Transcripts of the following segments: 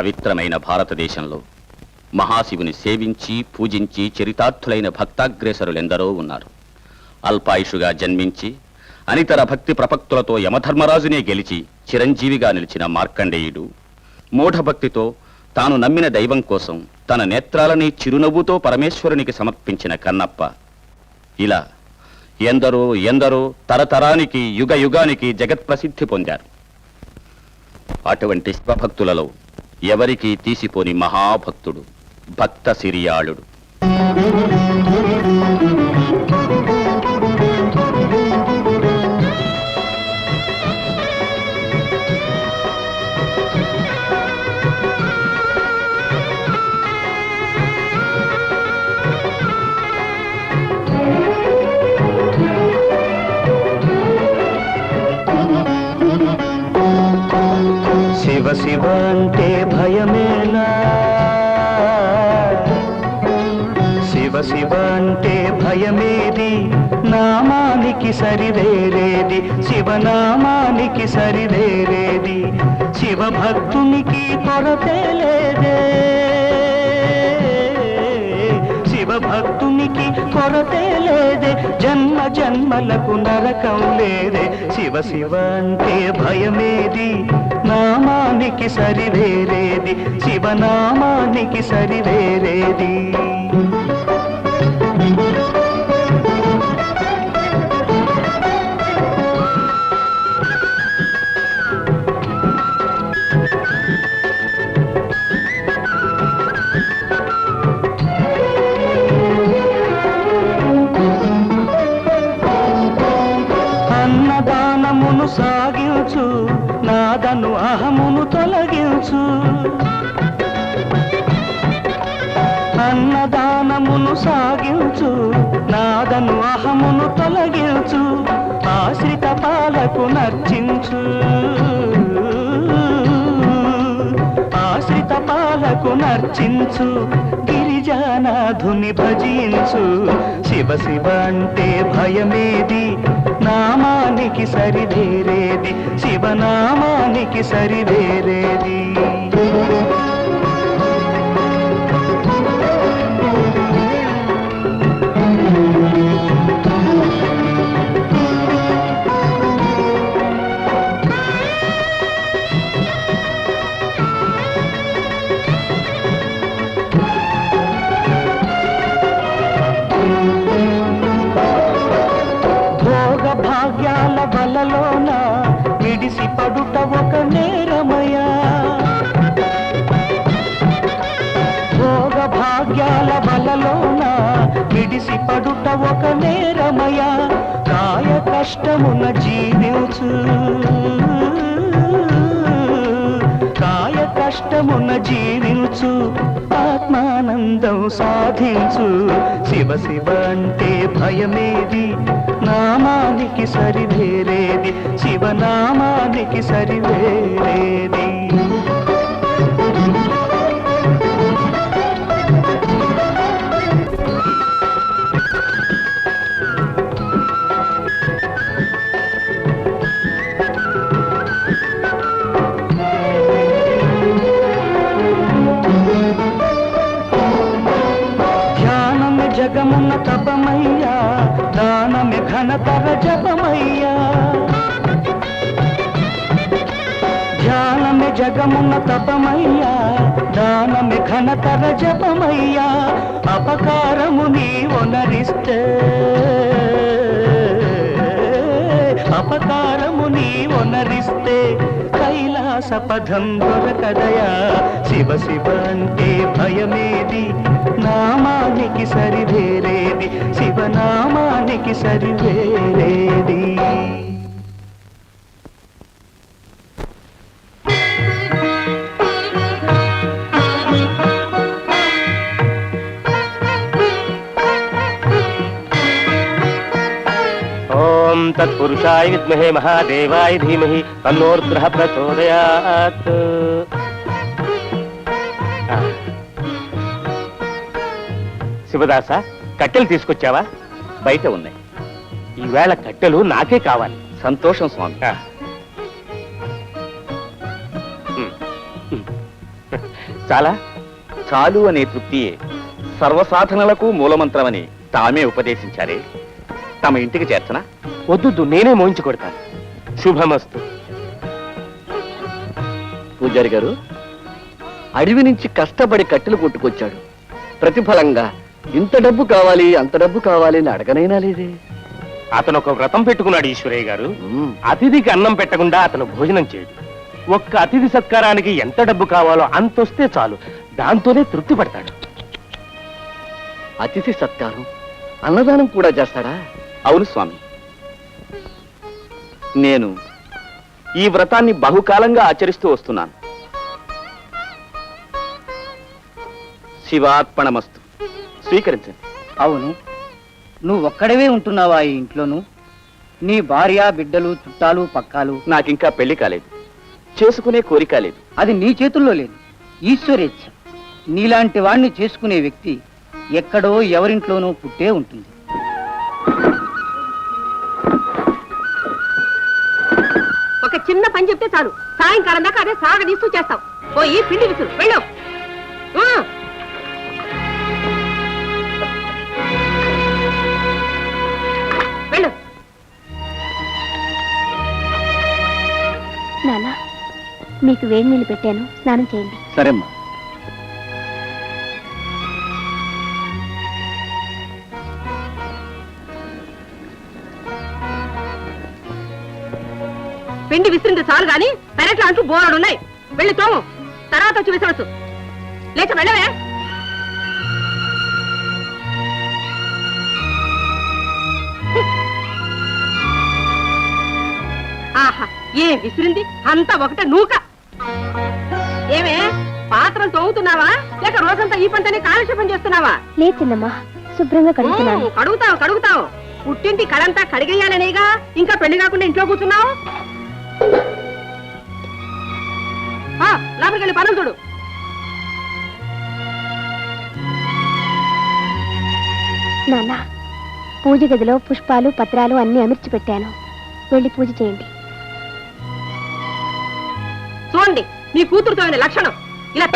పవిత్రమైన భారతదేశంలో మహాశివుని సేవించి పూజించి చరితార్థులైన భక్తాగ్రేసరులెందరో ఉన్నారు. అల్పాయుషుగా జన్మించి అనితర భక్తి ప్రపక్తులతో యమధర్మరాజునే గెలిచి చిరంజీవిగా నిలిచిన మార్కండేయుడు మూఢభక్తితో తాను నమ్మిన దైవం కోసం తన నేత్రాలని చిరునవ్వుతో పరమేశ్వరునికి సమర్పించిన కన్నప్ప ఇలా ఎందరో ఎందరో తరతరానికి యుగ యుగానికి జగత్ప్రసిద్ధి పొందారు. అటువంటి శివభక్తులలో ఎవరికీ తీసిపోని మహాభక్తుడు భక్త సిరియాళుడు. శివ శివ అంటే భయమేలా, శివ శివ అంటే భయమేది, నామానికి సరివేరేది, శివనామానికి సరివేరేది, శివభక్తునికి కొరతే లేదే, శివభక్తునికి కొరతే లేదే, జన్మ జన్మలకు నరకం లేదే. శివ శివ అంటే భయమేది, నామానికి సరివేరేది, శివనామానికి సరివేరేది. అన్నదానమును సాగించు, నాదను అహమును తొలగించు, అన్నదానమును సాగించు, నాదను అహమును తొలగించు, ఆశ్రిత పాలకు నర్చించు, ఆశ్రిత పాలకు నర్చించు, గిరిజానాధుని భజించు. శివ శివ అంటే భయమేది, నామానికి సరివేరేది, శివనామానికి సరివేరేది. భాగ్యాల వలలోన విడిసి పడుట ఒక నేరమయా, భోగ భాగ్యాల వలలోన విడిసి పడుట ఒక నేరమయా, కాయ కష్టమున జీవించు, కాయ కష్టమున జీవించు, ఆత్మానందం సాధించు. శివ శివ అంటే భయమేది, నామానికి సరివేరేది, శివనామానికి సరివేరేది. ధ్యానమే జగమున్న తపమయ్యా, దానమే ఘనతర జపమయ్యా, ధ్యానమే జగమున్న తపమయ్యా, దానమే ఘనతర జపమయ్యా, అపకారము నీ ఒనరిస్తే, అపకారము నీ ఒనరిస్తే, కైలాస పదం దొరకదయా. శివ శివ అంటే భయమేది, నామానికి సరివేరేది, శివనామానికి సరివేరేది. ఓం తత్పురుషాయ విద్మహే మహాదేవాయ ధీమహి తన్నోర్గ్రహ ప్రచోదయాత్. శివదాస, కట్టెలు తీసుకొచ్చావా? బయట ఉన్నాయి. ఈవేళ కట్టెలు నాకే కావాలి. సంతోషం స్వామి. చాలా? చాలు అనే తృప్తియే సర్వసాధనలకు మూలమంత్రమని తామే ఉపదేశించారే. తమ ఇంటికి చేర్చనా? వద్దు, నేనే మోయించి కొడతాను. శుభమస్తు. పూజారి గారు, అడవి నుంచి కష్టపడి కట్టెలు కొట్టుకొచ్చాడు. ప్రతిఫలంగా ఇంత డబ్బు కావాలి అంత డబ్బు కావాలి అని అడగనైనా లేదే. అతను ఒక వ్రతం పెట్టుకున్నాడు ఈశ్వరయ్య గారు. అతిథికి అన్నం పెట్టకుండా అతను భోజనం చేయడు. ఒక్క అతిథి సత్కారానికి ఎంత డబ్బు కావాలో అంతొస్తే చాలు, దాంతోనే తృప్తి పడతాడు. అతిథి సత్కారం, అన్నదానం కూడా చేస్తాడా? అవును స్వామి. నేను ఈ వ్రతాన్ని బహుకాలంగా ఆచరిస్తూ వస్తున్నాను. శివార్పణమస్తు. స్వీకరించండి. అవును, నువ్వు ఒక్కడవే ఉంటున్నావా ఈ ఇంట్లోను? నీ భార్య, బిడ్డలు, చుట్టాలు, పక్కాలు? నాకింకా పెళ్లి కాలేదు, చేసుకునే కోరిక లేదు. అది నీ చేతుల్లో లేదు, ఈశ్వరేచ్ఛ. నీలాంటి వాణ్ణి చేసుకునే వ్యక్తి ఎక్కడో ఎవరింట్లోనూ పుట్టే ఉంటుంది. ఒక చిన్న పని చెప్తే చాలు, సాయంకాలం దాకా అదే సాగదీస్తూ చేస్తాం. పోయి పిండి విసురు, వెళ్ళు. వెళ్ళు. నాన్న, మీకు వేడి నీళ్ళు పెట్టాను, స్నానం చేయండి. సరేమ్మా. పిండి విసిరింది చాలు గాని పెరట్లో అంటూ బోరాడున్నాయి. వెళ్ళి తోము, తర్వాత వచ్చి విసరచ్చు. లేక వెళ్ళవే. ఆహా, ఏ విసిరింది అంతా ఒకటే నూక. ఏమే, పాత్రలు తోముతున్నావా లేక రోజంతా ఈ పంటనే కాలక్షేపం చేస్తున్నావా? లేదు చిన్నమ్మా, శుభ్రంగా కడుగుతున్నాను. కడుగుతావు కడుగుతావు. పుట్టింటి కడంతా కడిగేయాలనేగా ఇంకా పెళ్లి కాకుండా ఇంట్లో కూర్చున్నావు. లోపలికి వెళ్ళి పనులు చూడు. నాన్న, పూజ గదిలో పుష్పాలు, పత్రాలు అన్ని అమర్చి పెట్టాను, వెళ్ళి పూజ చేయండి. చూడండి, నీ కూతురుతో అయిన లక్షణం ఇలా.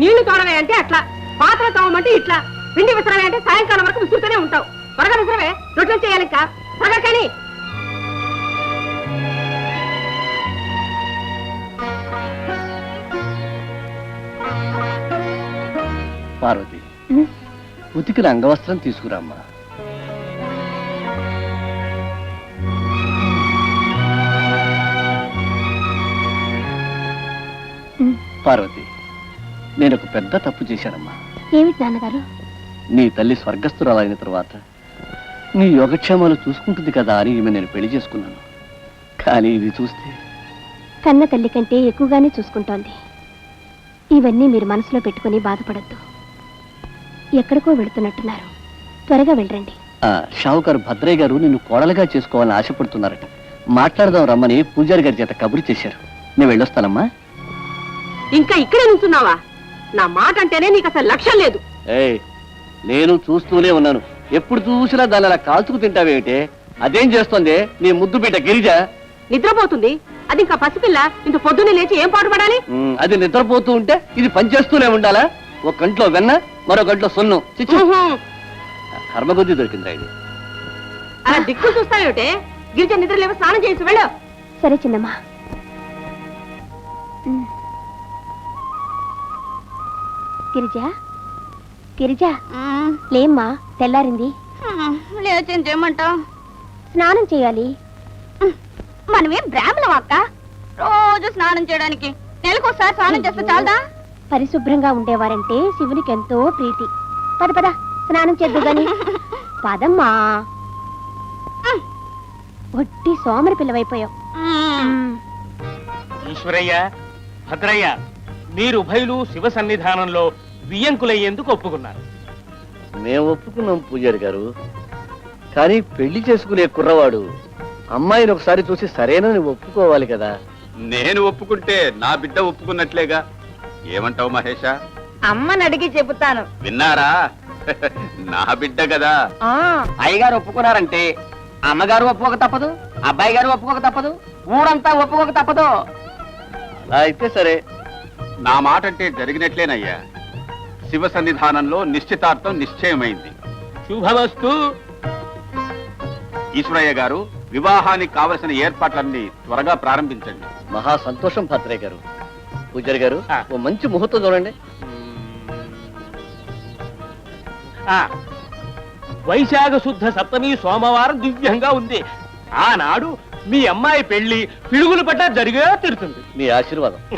నీళ్లు తోడవే అంటే అట్లా, పాత్ర తోవమంటే ఇట్లా, పిండి విసరవే అంటే సాయంకాలం వరకు విసురుతూనే ఉంటావు. త్వరగా విసరవే, రొట్టెలు చేయాలి ఇంకా. త్వరగా కానీ. పార్వతి, ఉతికిన అంగవస్త్రం తీసుకురామ్మా. పార్వతి, నేను ఒక పెద్ద తప్పు చేశానమ్మా. ఏమిటి నాన్నగారు? నీ తల్లి స్వర్గస్థురాలైన తర్వాత నీ యోగక్షేమాలు చూసుకుంటుంది కదా అని ఈమె నేను పెళ్లి చేసుకున్నాను. కానీ ఇది చూస్తే కన్న తల్లి కంటే ఎక్కువగానే చూసుకుంటోంది. ఇవన్నీ మీరు మనసులో పెట్టుకుని బాధపడద్దు. ఎక్కడికో వెళుతున్నట్టున్నారు, త్వరగా వెళ్ళండి. షావుకారు భద్రయ్య గారు నిన్ను కోడలుగా చేసుకోవాలని ఆశపడుతున్నారట. మాట్లాడదాం రమ్మని పూజారి గారి చేత కబురు చేశారు. నేను వెళ్ళొస్తానమ్మా. ఇంకా ఇక్కడే నుంచున్నావా? నా మాట అంటేనే నీకు అసలు లక్ష్యం లేదు. నేను చూస్తూనే ఉన్నాను. ఎప్పుడు చూసినా దాన్ని అలా కాల్చుకు తింటావేమిటే? అదేం చేస్తోంది నీ ముద్దు బిడ్డ గిరిజ? నిద్రపోతుంది. అది ఇంకా పసిపిల్ల, ఇంత పొద్దున్నే లేచి ఏం పాటు పడాలి? అది నిద్రపోతూ ఉంటే ఇది పనిచేస్తూనే ఉండాలా? ఒక గంటలో వెన్న, మరో గంటలో సొన్ను. కర్మబుద్ధి దొరికింది రైలు. అలా దిక్కు చూస్తావేమిటే? గిరిజ నిద్ర లేవ, స్నానం చేసి వెళ్ళు. సరే చిన్నమ్మా. గిరిజా, గిరిజా, లేమ్మా, తెల్లారింది. లేచేం చేయమంటావు? స్నానం చేయాలి. మనమేం బ్రాహ్మణం అక్క, రోజు స్నానం చేయడానికి నెలకోసారి స్నానం చేస్తే చాలదా? పరిశుభ్రంగా ఉండేవారంటే శివునికి ఎంతో ప్రీతి. పద పద, స్నానం చేద్దు గాని. పదమ్మా, ఒట్టి సోమరి పిల్లవైపోయావు. ఈశ్వరయ్య, భద్రయ్య, మీరు ఉభయులు శివ సన్నిధానంలో వియ్యంకులయ్యేందుకు ఒప్పుకున్నారు. మేము ఒప్పుకున్నాం పూజారి గారు. కానీ పెళ్లి చేసుకునే కుర్రవాడు అమ్మాయిని ఒకసారి చూసి సరేనని ఒప్పుకోవాలి కదా. నేను ఒప్పుకుంటే నా బిడ్డ ఒప్పుకున్నట్లేగా. ఏమంటావు మహేష? అమ్మని అడిగి చెబుతాను. విన్నారా? నా బిడ్డ కదా. అయ్యగారు ఒప్పుకున్నారంటే అమ్మగారు ఒప్పుకోక తప్పదు, అబ్బాయి గారు ఒప్పుకోక తప్పదు, ఊరంతా ఒప్పుకోక తప్పదు. అలా అయితే సరే. నా మాట అంటే జరిగినట్లేనయ్యా. శివ సన్నిధానంలో నిశ్చితార్థం నిశ్చయమైంది. శుభమస్తు. ఈశ్వరయ్య గారు, వివాహానికి కావలసిన ఏర్పాట్లన్నీ త్వరగా ప్రారంభించండి. మహా సంతోషం భద్రయ్య గారు. పూజారి గారు, ఆ. ఓ మంచి ముహూర్తం చూడండి. వైశాఖ శుద్ధ సప్తమి సోమవారం దివ్యంగా ఉంది. ఆనాడు మీ అమ్మాయి పెళ్లి పిడుగులు పడ్డా జరిగే తీరుతుంది. మీ ఆశీర్వాదం.